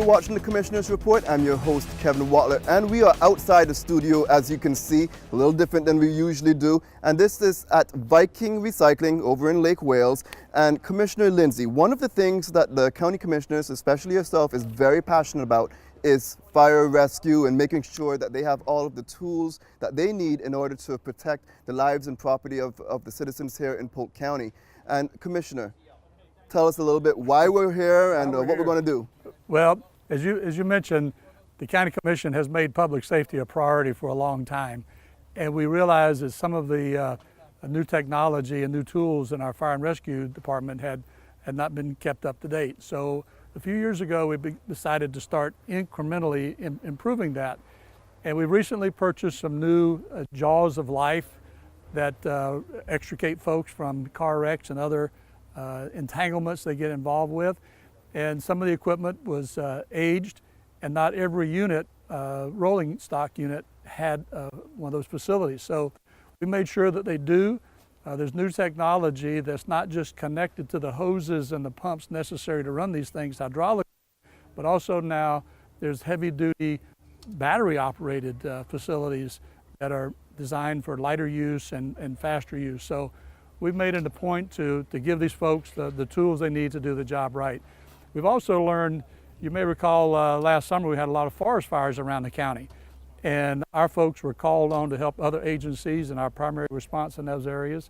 You're watching the Commissioner's Report. I'm your host, Kevin Watler, and we are outside the studio, as you can see, a little different than we usually do. And this is at Viking Recycling over in Lake Wales. And Commissioner Lindsey, one of the things that the county commissioners, especially yourself, is very passionate about is fire rescue and making sure that they have all of the tools that they need in order to protect the lives and property of the citizens here in Polk County. And Commissioner, tell us a little bit why we're here and what we're going to do. Well, as you mentioned, the County Commission has made public safety a priority for a long time. And we realize that some of the new technology and new tools in our fire and rescue department had not been kept up to date. So a few years ago, we decided to start incrementally improving that. And we recently purchased some new jaws of life that extricate folks from car wrecks and other entanglements they get involved with. And some of the equipment was aged, and not every unit, rolling stock unit, had one of those facilities. So we made sure that they do. There's new technology that's not just connected to the hoses and the pumps necessary to run these things hydraulically, but also now there's heavy-duty battery-operated facilities that are designed for lighter use and faster use. So we've made it a point to give these folks the tools they need to do the job right. We've also learned, you may recall last summer we had a lot of forest fires around the county, and our folks were called on to help other agencies in our primary response in those areas.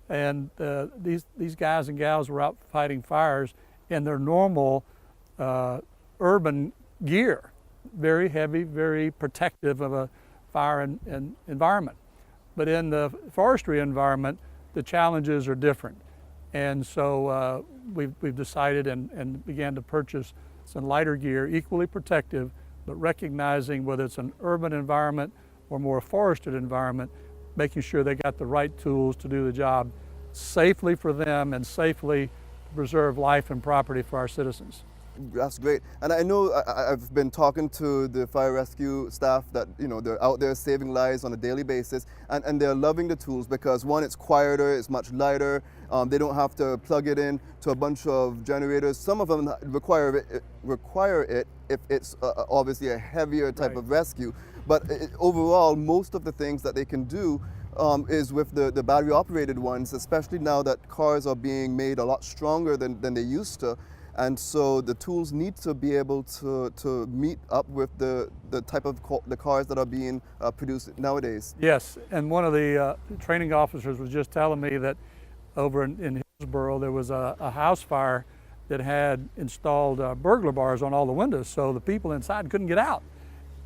And these guys and gals were out fighting fires in their normal urban gear, very heavy, very protective of a fire and environment. But in the forestry environment, the challenges are different. And so we've decided and began to purchase some lighter gear, equally protective, but recognizing whether it's an urban environment or more forested environment, making sure they got the right tools to do the job safely for them and safely preserve life and property for our citizens. That's great. And I know I've been talking to the fire rescue staff that, they're out there saving lives on a daily basis, and they're loving the tools because, one, it's quieter, it's much lighter, they don't have to plug it in to a bunch of generators. Some of them require it if it's obviously a heavier type of rescue. But overall, most of the things that they can do is with the battery operated ones, especially now that cars are being made a lot stronger than they used to. And so the tools need to be able to meet up with the type of the cars that are being produced nowadays. Yes, and one of the training officers was just telling me that over in Hillsborough there was a house fire that had installed burglar bars on all the windows, so the people inside couldn't get out.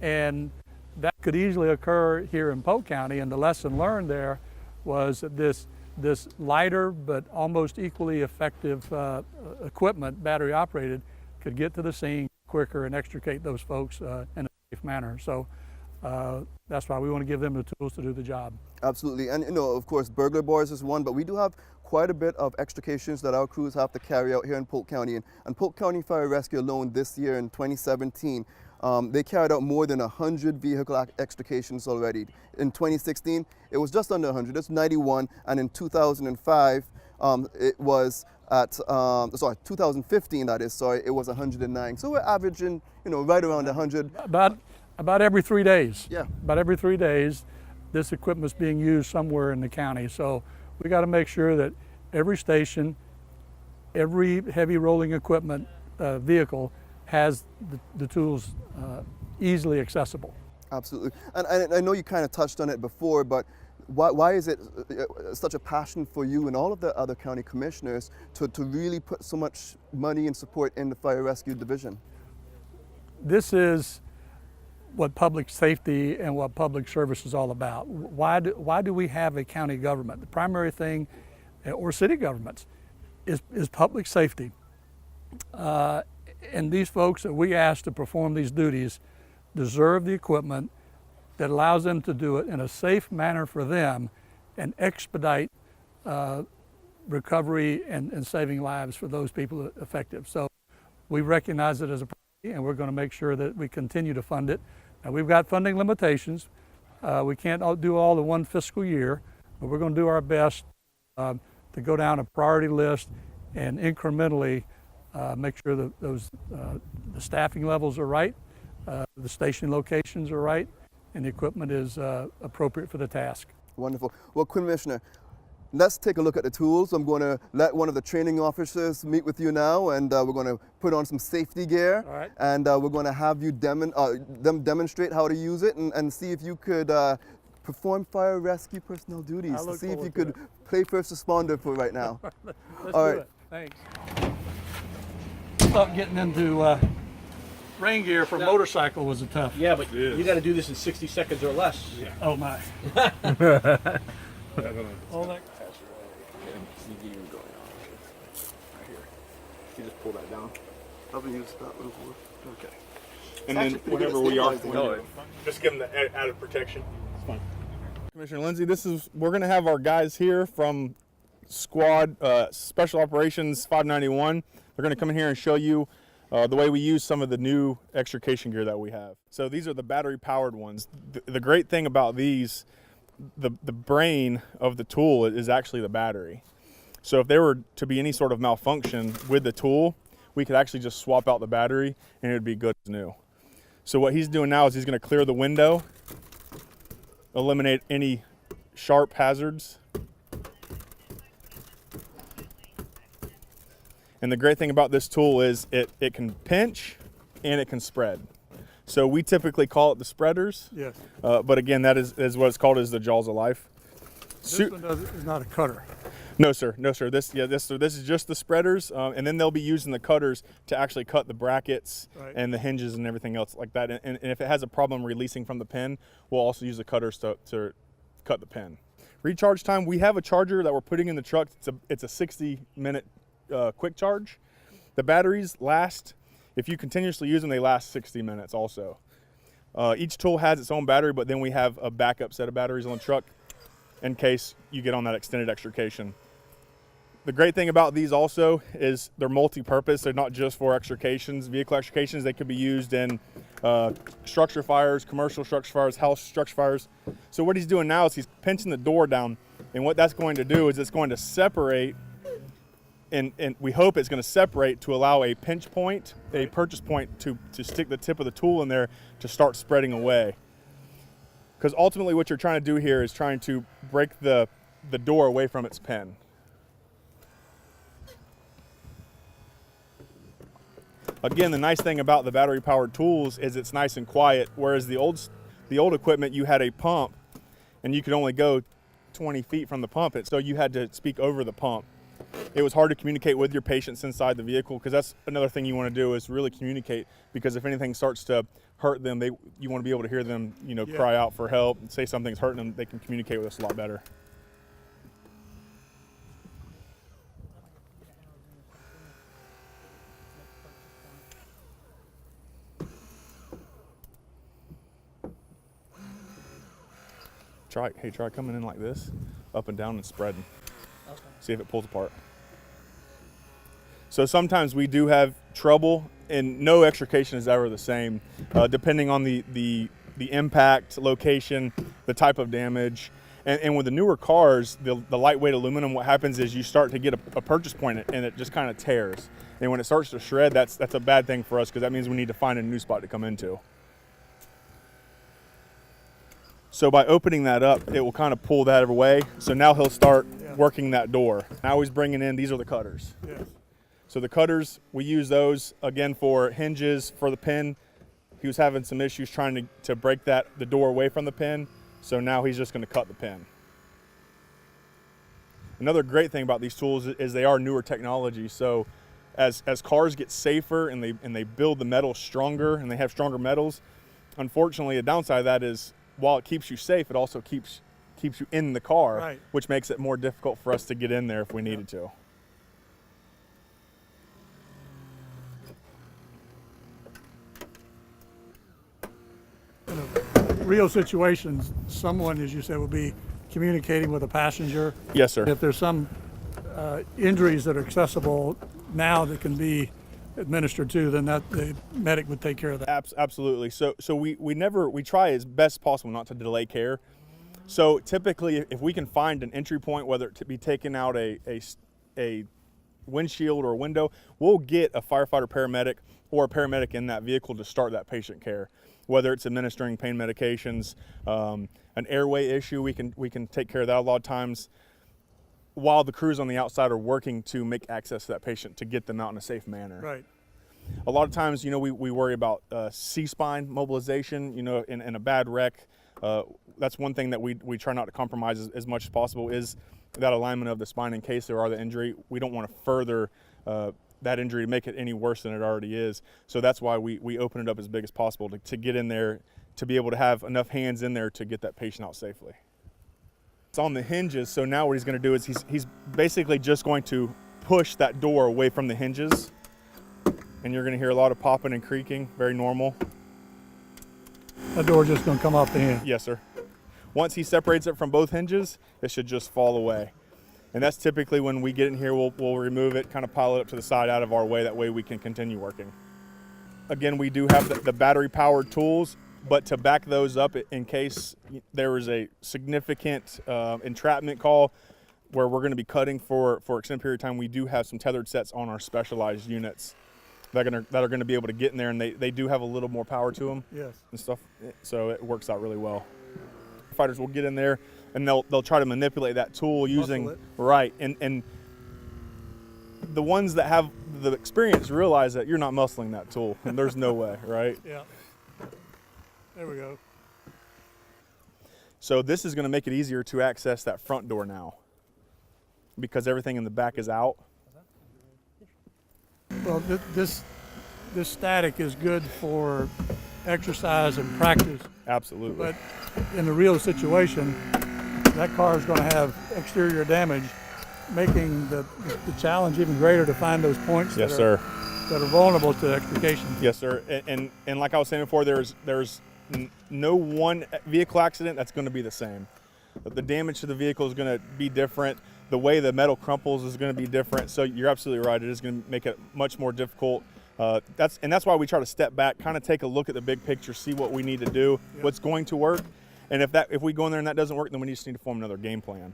And that could easily occur here in Polk County, and the lesson learned there was that this lighter but almost equally effective equipment, battery operated, could get to the scene quicker and extricate those folks in a safe manner. So that's why we want to give them the tools to do the job. Absolutely. And of course, burglar bars is one, but we do have quite a bit of extrications that our crews have to carry out here in Polk County. And Polk County Fire Rescue alone this year in 2017, they carried out more than 100 vehicle extrications already. In 2016, it was just under 100, it's 91, and in 2005, it was at, 2015 that is, it was 109. So we're averaging, right around 100. About every 3 days. Yeah. About every 3 days, this equipment's being used somewhere in the county. So we got to make sure that every station, every heavy rolling equipment vehicle has the tools easily accessible. Absolutely. And I know you kind of touched on it before, but why is it such a passion for you and all of the other county commissioners to really put so much money and support in the fire rescue division? This is what public safety and what public service is all about. Why do we have a county government? The primary thing, or city governments, is public safety. And these folks that we ask to perform these duties deserve the equipment that allows them to do it in a safe manner for them and expedite recovery and saving lives for those people affected. So we recognize it as a priority, and we're going to make sure that we continue to fund it. Now, we've got funding limitations. We can't do all in one fiscal year, but we're going to do our best to go down a priority list and incrementally make sure that the staffing levels are right, the station locations are right, and the equipment is appropriate for the task. Wonderful. Well, Commissioner, let's take a look at the tools. I'm going to let one of the training officers meet with you now, and we're going to put on some safety gear. All right. And we're going to have you them demonstrate how to use it and see if you could perform fire rescue personnel duties. To see if you could play first responder for right now. Let's do it. Thanks. Thought getting into rain gear for a motorcycle was a tough. Yeah, but you got to do this in 60 seconds or less. Yeah. Oh my. All that. You just pull that down. I've used that before. Okay. And then whenever we are, just give them the added protection. It's fine. Commissioner Lindsey, we're going to have our guys here from Squad Special Operations 591. They're going to come in here and show you the way we use some of the new extrication gear that we have. So these are the battery powered ones. The great thing about these, the brain of the tool is actually the battery. So if there were to be any sort of malfunction with the tool, we could actually just swap out the battery and it would be good as new. So what he's doing now is he's going to clear the window, eliminate any sharp hazards. And the great thing about this tool is it can pinch and it can spread. So we typically call it the spreaders. Yes. But again, that is what it's called, is the jaws of life. This one is not a cutter. No, sir. No, sir. This is just the spreaders, and then they'll be using the cutters to actually cut the brackets and the hinges and everything else like that. And if it has a problem releasing from the pin, we'll also use the cutters to cut the pin. Recharge time, we have a charger that we're putting in the truck. It's a 60-minute quick charge. The batteries last, if you continuously use them, they last 60 minutes also. Each tool has its own battery, but then we have a backup set of batteries on the truck in case you get on that extended extrication. The great thing about these also is they're multi-purpose. They're not just for extrications, vehicle extrications. They could be used in structure fires, commercial structure fires, house structure fires. So what he's doing now is he's pinching the door down, and what that's going to do is it's going to separate, and we hope it's going to separate to allow a pinch point, a purchase point to stick the tip of the tool in there to start spreading away. Because ultimately what you're trying to do here is trying to break the door away from its pin. Again, the nice thing about the battery powered tools is it's nice and quiet, whereas the old equipment, you had a pump and you could only go 20 feet from the pump, so you had to speak over the pump. It was hard to communicate with your patients inside the vehicle, because that's another thing you want to do, is really communicate, because if anything starts to hurt them, you want to be able to hear them, cry out for help and say something's hurting them. They can communicate with us a lot better. Try coming in like this, up and down and spreading. Okay. See if it pulls apart. So sometimes we do have trouble, and no extrication is ever the same, depending on the impact, location, the type of damage. And with the newer cars, the lightweight aluminum, what happens is you start to get a purchase point and it just kind of tears. And when it starts to shred, that's a bad thing for us, because that means we need to find a new spot to come into. So by opening that up, it will kind of pull that away. So now he'll start working that door. Now he's bringing in, these are the cutters. Yes. So the cutters, we use those again for hinges, for the pin. He was having some issues trying to break the door away from the pin. So now he's just going to cut the pin. Another great thing about these tools is they are newer technology. So as cars get safer and they build the metal stronger and they have stronger metals, unfortunately a downside of that is, while it keeps you safe, it also keeps you in the car, which makes it more difficult for us to get in there if we needed to. In real situations, someone, as you said, will be communicating with a passenger. Yes, sir. If there's some injuries that are accessible now that can be administered to, then the medic would take care of that. Absolutely. So we try as best possible not to delay care. So typically, if we can find an entry point, whether it be taking out a windshield or window, we'll get a firefighter paramedic or a paramedic in that vehicle to start that patient care. Whether it's administering pain medications, an airway issue, we can take care of that a lot of times while the crews on the outside are working to make access to that patient to get them out in a safe manner. Right. A lot of times, we worry about C-spine mobilization, in a bad wreck. That's one thing that we try not to compromise as much as possible is that alignment of the spine in case there are the injury. We don't want to further that injury to make it any worse than it already is. So that's why we open it up as big as possible to get in there, to be able to have enough hands in there to get that patient out safely. It's on the hinges, so now what he's going to do is he's basically just going to push that door away from the hinges, and you're going to hear a lot of popping and creaking, very normal. That door's just going to come off the hinge. Yes, sir. Once he separates it from both hinges, it should just fall away. And that's typically when we get in here, we'll remove it, kind of pile it up to the side out of our way. That way we can continue working. Again, we do have the battery-powered tools, but to back those up in case there is a significant entrapment call where we're going to be cutting for an extended period of time, we do have some tethered sets on our specialized units that are going to be able to get in there, and they do have a little more power to them. Yes. And stuff, so it works out really well. Fighters will get in there and they'll try to manipulate that tool using right, and the ones that have the experience realize that you're not muscling that tool, and there's no way, right? Yeah. There we go. So this is going to make it easier to access that front door now because everything in the back is out. Well, this static is good for exercise and practice. Absolutely. But in the real situation, that car is going to have exterior damage, making the challenge even greater to find those points Yes, that sir. are vulnerable to extrication. Yes, sir. And like I was saying before, there's no one vehicle accident that's going to be the same. The damage to the vehicle is going to be different. The way the metal crumples is going to be different. So you're absolutely right. It is going to make it much more difficult. That's why we try to step back, kind of take a look at the big picture, see what we need to do, what's going to work, and if we go in there and that doesn't work, then we just need to form another game plan.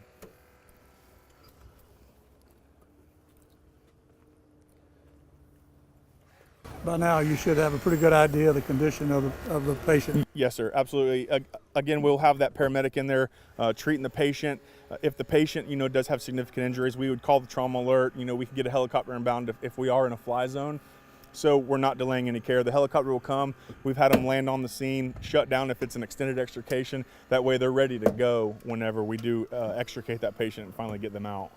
By now, you should have a pretty good idea of the condition of the patient. Yes, sir, absolutely. Again, we'll have that paramedic in there treating the patient. If the patient, does have significant injuries, we would call the trauma alert. We can get a helicopter inbound if we are in a fly zone. So we're not delaying any care. The helicopter will come. We've had them land on the scene, shut down if it's an extended extrication. That way they're ready to go whenever we do extricate that patient and finally get them out.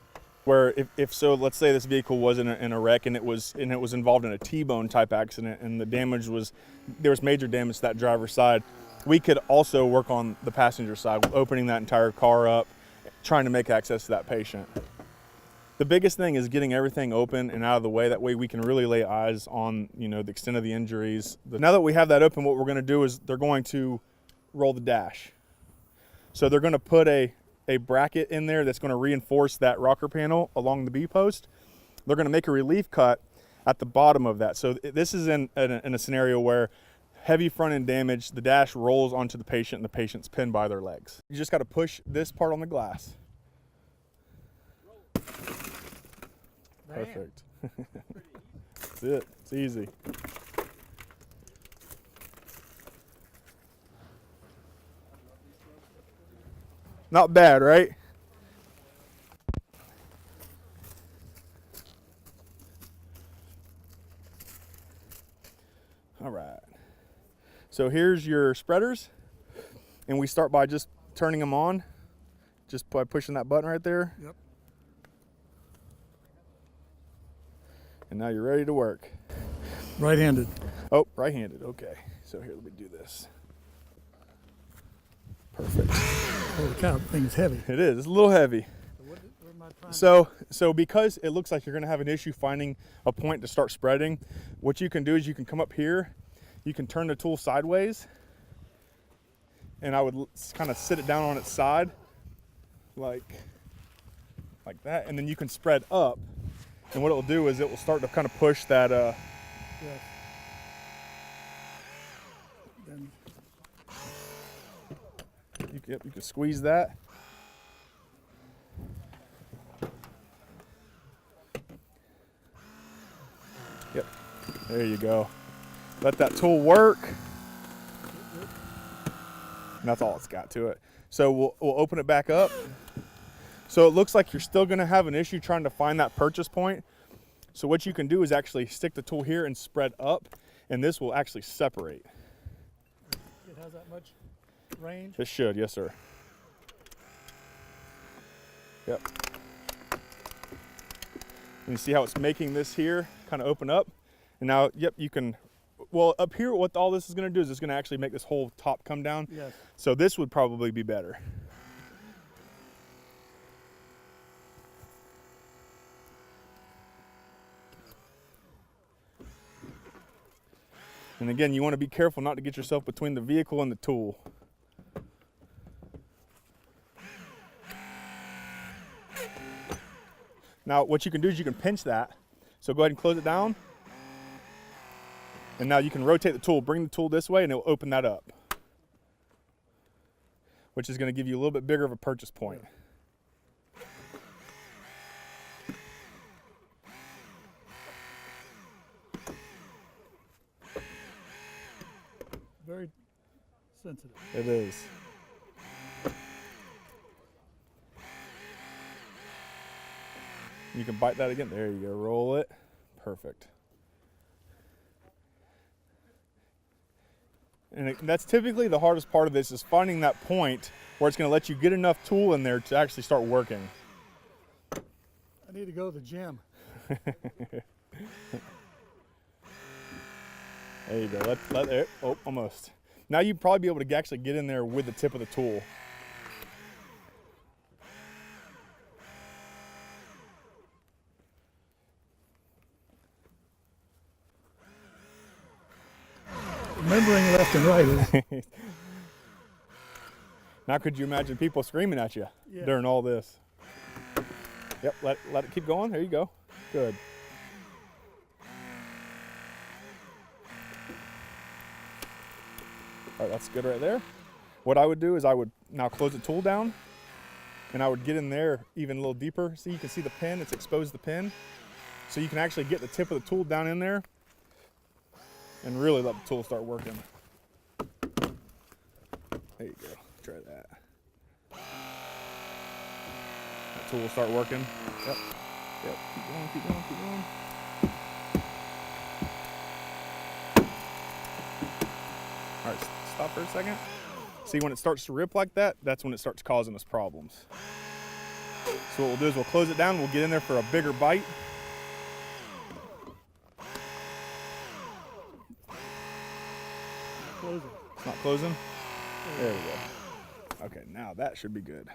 Where if so, let's say this vehicle was in a wreck and it was involved in a T-bone type accident and the damage there was major damage to that driver's side, we could also work on the passenger side, opening that entire car up, trying to make access to that patient. The biggest thing is getting everything open and out of the way. That way we can really lay eyes on, the extent of the injuries. Now that we have that open, what we're going to do is they're going to roll the dash. So they're going to put a bracket in there that's going to reinforce that rocker panel along the B-post. They're going to make a relief cut at the bottom of that. So this is in a scenario where heavy front end damage, the dash rolls onto the patient and the patient's pinned by their legs. You just got to push this part on the glass. Perfect. That's it. It's easy. Not bad, right? All right. So here's your spreaders, and we start by just turning them on, just by pushing that button right there. Yep. And now you're ready to work. Right-handed. Oh, right-handed. Okay. So here, let me do this. Perfect. Holy cow, the thing's heavy. It is. It's a little heavy. What am I trying So because it looks like you're going to have an issue finding a point to start spreading, what you can do is you can come up here, you can turn the tool sideways, and I would kind of sit it down on its side, like that, and then you can spread up. And what it will do is it will start to kind of push that. Yes. You can squeeze that. There you go. Let that tool work. And that's all it's got to it. So we'll open it back up. So it looks like you're still gonna have an issue trying to find that purchase point. So what you can do is actually stick the tool here and spread up, and this will actually separate. It has that much range? It should, yes sir. Yep. And you see how it's making this here kind of open up? And now, yep, you can, well, up here, what all this is gonna do is it's gonna actually make this whole top come down. Yes. So this would probably be better. And again, you wanna be careful not to get yourself between the vehicle and the tool. Now, what you can do is you can pinch that. So go ahead and close it down. And now you can rotate the tool, bring the tool this way, and it'll open that up, which is going to give you a little bit bigger of a purchase point. Very sensitive. It is. You can bite that again. There you go. Roll it. Perfect. And that's typically the hardest part of this, is finding that point where it's going to let you get enough tool in there to actually start working. I need to go to the gym. There you go. Let it. Oh, almost. Now you'd probably be able to actually get in there with the tip of the tool. Remembering left and right is Now could you imagine people screaming at you during all this? Yep, let it keep going. There you go. Good. All right, that's good right there. What I would do is I would now close the tool down, and I would get in there even a little deeper. See, you can see the pin, it's exposed the pin. So you can actually get the tip of the tool down in there and really let the tool start working. There you go, try that. That tool will start working. Yep, yep, keep going, keep going, keep going. All right, stop for a second. See, when it starts to rip like that, that's when it starts causing us problems. So what we'll do is we'll close it down, we'll get in there for a bigger bite. closing. It's not closing? There we go. Okay, now that should be good.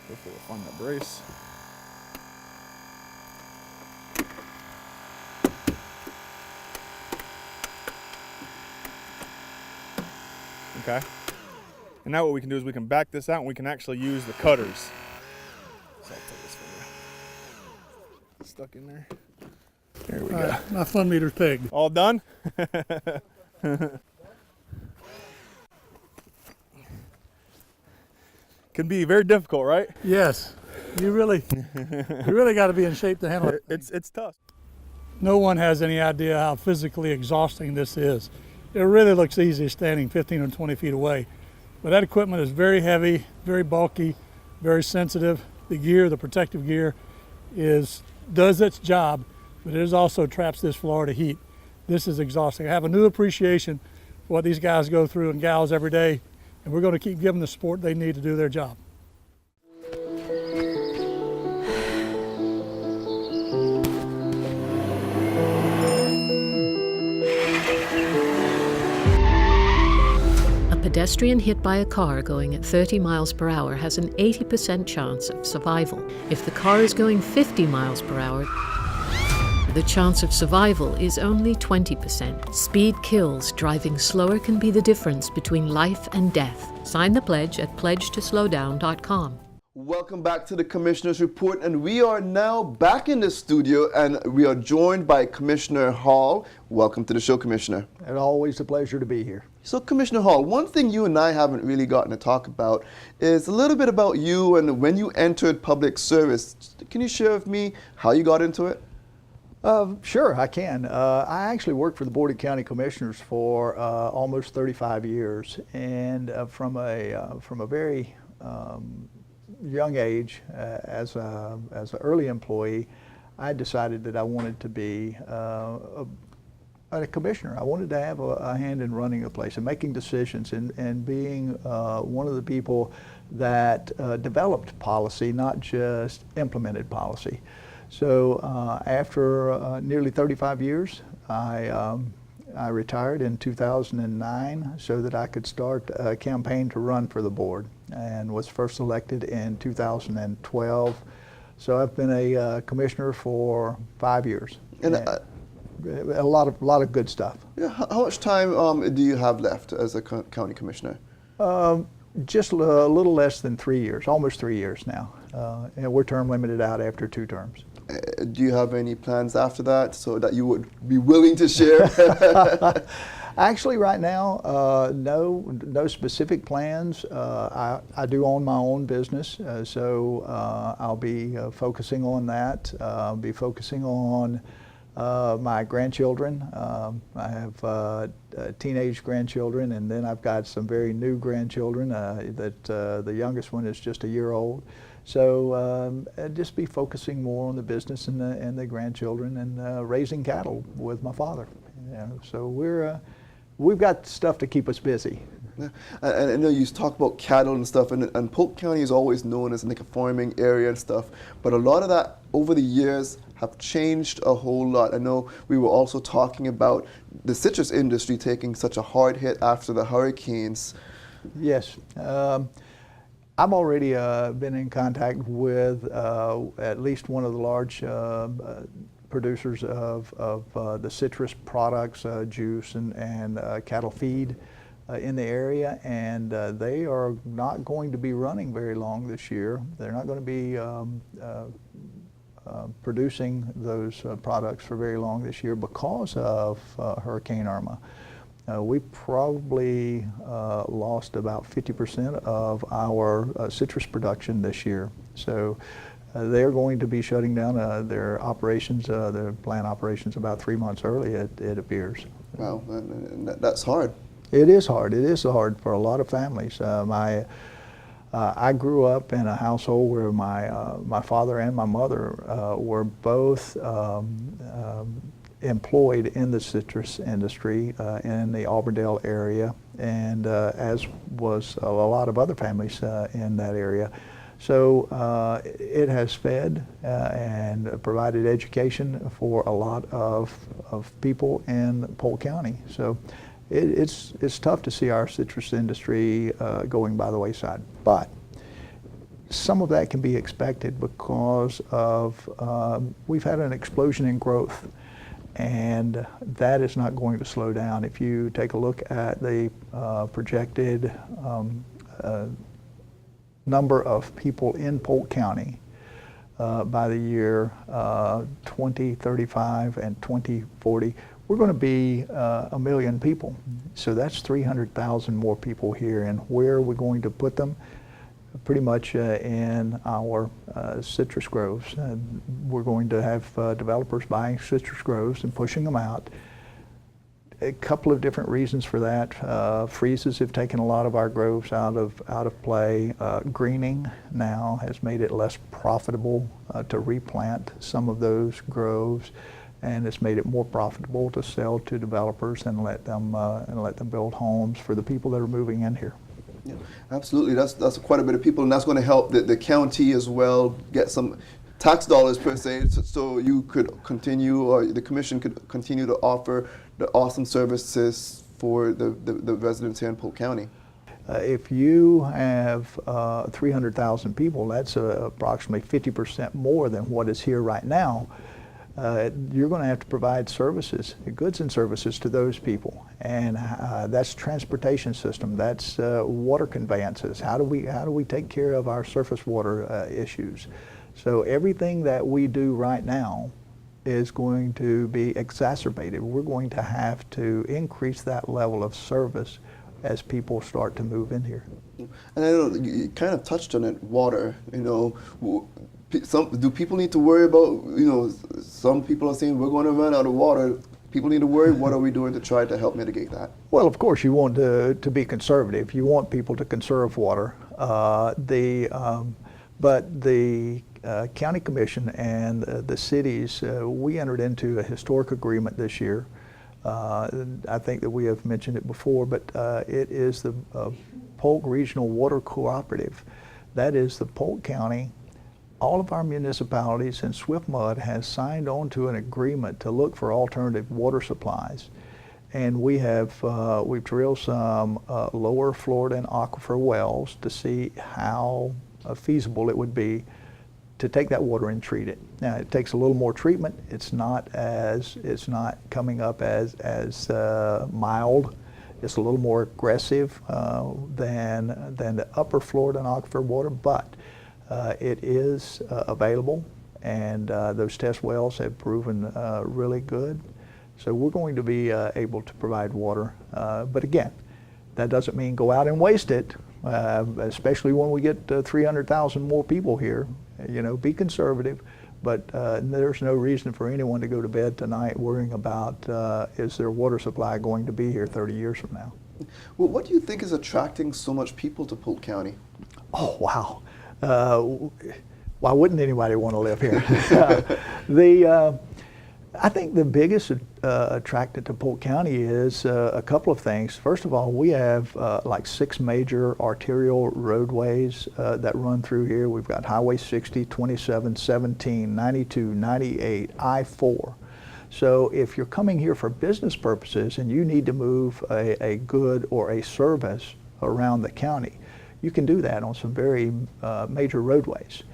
Hopefully we'll find that brace. Okay. And now what we can do is we can back this out and we can actually use the cutters. So I'll take this for you. Stuck in there. There we go. My fun meter's pegged. All done? Can be very difficult, right? Yes. You really got to be in shape to handle it. It's tough. No one has any idea how physically exhausting this is. It really looks easy standing 15 or 20 feet away. But that equipment is very heavy, very bulky, very sensitive. The gear, the protective gear, does its job, but it also traps this Florida heat. This is exhausting. I have a new appreciation for what these guys go through and gals every day, and we're going to keep giving the support they need to do their job. A pedestrian hit by a car going at 30 miles per hour has an 80% chance of survival. If the car is going 50 miles per hour, the chance of survival is only 20%. Speed kills. Driving slower can be the difference between life and death. Sign the pledge at pledgetoslowdown.com. Welcome back to the Commissioner's Report, and we are now back in the studio, and we are joined by Commissioner Hall. Welcome to the show, Commissioner. And always a pleasure to be here. So Commissioner Hall, one thing you and I haven't really gotten to talk about is a little bit about you and when you entered public service. Can you share with me how you got into it? Sure, I can. I actually worked for the Board of County Commissioners for almost 35 years, and from a very young age, as an early employee, I decided that I wanted to be a commissioner. I wanted to have a hand in running a place and making decisions and being one of the people that developed policy, not just implemented policy. So after nearly 35 years, I retired in 2009 so that I could start a campaign to run for the board, and was first elected in 2012. So I've been a commissioner for 5 years. And a lot of good stuff. Yeah, how much time do you have left as a county commissioner? Just a little less than 3 years, almost 3 years now. And we're term limited out after 2 terms. Do you have any plans after that so that you would be willing to share? Actually, right now, no specific plans. I do own my own business, so I'll be focusing on that. I'll be focusing on my grandchildren. I have teenage grandchildren, and then I've got some very new grandchildren that the youngest one is just a year old. So just be focusing more on the business and the grandchildren, and raising cattle with my father. You know, so we've got stuff to keep us busy. Yeah. And I know you talk about cattle and stuff, and Polk County is always known as like a farming area and stuff, but a lot of that over the years have changed a whole lot. I know we were also talking about the citrus industry taking such a hard hit after the hurricanes. Yes. I've already been in contact with at least one of the large producers of the citrus products, juice and cattle feed in the area, and they are not going to be running very long this year. They're not going to be producing those products for very long this year because of Hurricane Irma. We probably lost about 50% of our citrus production this year. So they're going to be shutting down their operations, their plant operations, about 3 months early, it appears. Wow, that's hard. It is hard. It is hard for a lot of families. I grew up in a household where my father and my mother were both employed in the citrus industry in the Auburndale area, and as was a lot of other families in that area. So it has fed and provided education for a lot of people in Polk County. So it's tough to see our citrus industry going by the wayside. But some of that can be expected because of we've had an explosion in growth, and that is not going to slow down. If you take a look at the projected number of people in Polk County by the year 2035 and 2040, we're going to be 1 million people. So that's 300,000 more people here. And where are we going to put them? Pretty much in our citrus groves. We're going to have developers buying citrus groves and pushing them out. A couple of different reasons for that. Freezes have taken a lot of our groves out of play. Greening now has made it less profitable to replant some of those groves, and it's made it more profitable to sell to developers and let them build homes for the people that are moving in here. Yeah, absolutely. That's quite a bit of people, and that's going to help the county as well get some tax dollars per se, so you could continue, or the commission could continue to offer the awesome services for the residents here in Polk County. If you have 300,000 people, that's approximately 50% more than what is here right now. You're going to have to provide services, goods and services to those people, and that's transportation system, that's water conveyances. How do we take care of our surface water issues? So everything that we do right now is going to be exacerbated. We're going to have to increase that level of service as people start to move in here. And I know you kind of touched on it, water. Do people need to worry about, some people are saying we're going to run out of water. People need to worry. What are we doing to try to help mitigate that? Well, of course, you want to be conservative. You want people to conserve water. But the County Commission and the cities, we entered into a historic agreement this year. I think that we have mentioned it before, but it is the Polk Regional Water Cooperative. That is the Polk County. All of our municipalities and SwiftMud has signed on to an agreement to look for alternative water supplies. And we have, we've drilled some lower Florida and aquifer wells to see how feasible it would be to take that water and treat it. Now, it takes a little more treatment. It's not coming up as mild. It's a little more aggressive than the upper Florida and aquifer water, but it is available, and those test wells have proven really good. So we're going to be able to provide water, but again, that doesn't mean go out and waste it, especially when we get 300,000 more people here. Be conservative, but there's no reason for anyone to go to bed tonight worrying about is their water supply going to be here 30 years from now. Well, what do you think is attracting so much people to Polk County? Oh, wow. Why wouldn't anybody want to live here? I think the biggest attractant to Polk County is a couple of things. First of all, we have like 6 major arterial roadways that run through here. We've got Highway 60, 27, 17, 92, 98, I-4. So if you're coming here for business purposes and you need to move a good or a service around the county, you can do that on some very major roadways.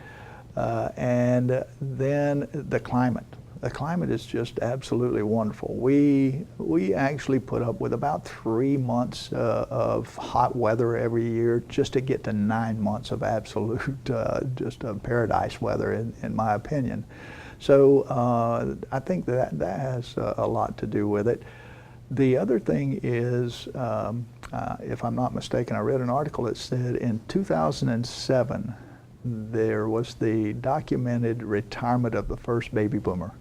And then the climate. The climate is just absolutely wonderful. We actually put up with about 3 months of hot weather every year just to get to 9 months of absolute just paradise weather, in my opinion. So I think that has a lot to do with it. The other thing is, if I'm not mistaken, I read an article that said in 2007 there was the documented retirement of the first baby boomer.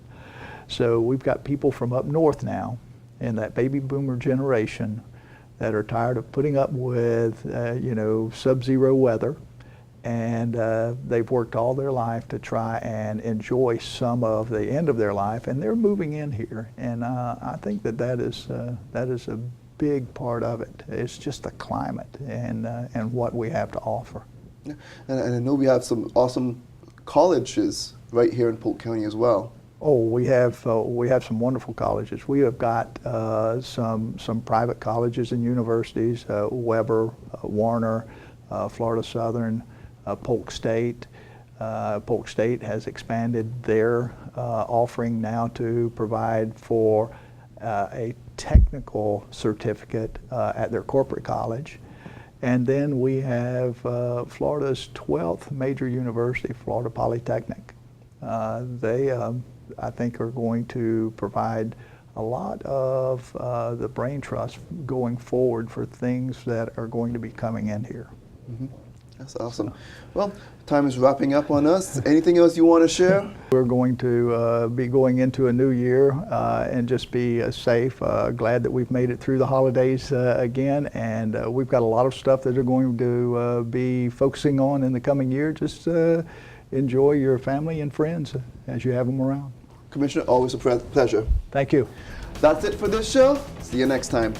So we've got people from up north now in that baby boomer generation that are tired of putting up with sub-zero weather, and they've worked all their life to try and enjoy some of the end of their life, and they're moving in here. And I think that is a big part of it. It's just the climate and what we have to offer. Yeah. And I know we have some awesome colleges right here in Polk County as well. Oh, we have some wonderful colleges. We have got some private colleges and universities, Weber, Warner, Florida Southern, Polk State. Polk State has expanded their offering now to provide for a technical certificate at their corporate college. And then we have Florida's 12th major university, Florida Polytechnic. They, I think, are going to provide a lot of the brain trust going forward for things that are going to be coming in here. Mm-hmm. That's awesome. Well, time is wrapping up on us. Anything else you want to share? We're going to be going into a new year and just be safe. Glad that we've made it through the holidays again, and we've got a lot of stuff that are going to be focusing on in the coming year. Just enjoy your family and friends as you have them around. Commissioner, always a pleasure. Thank you. That's it for this show. See you next time.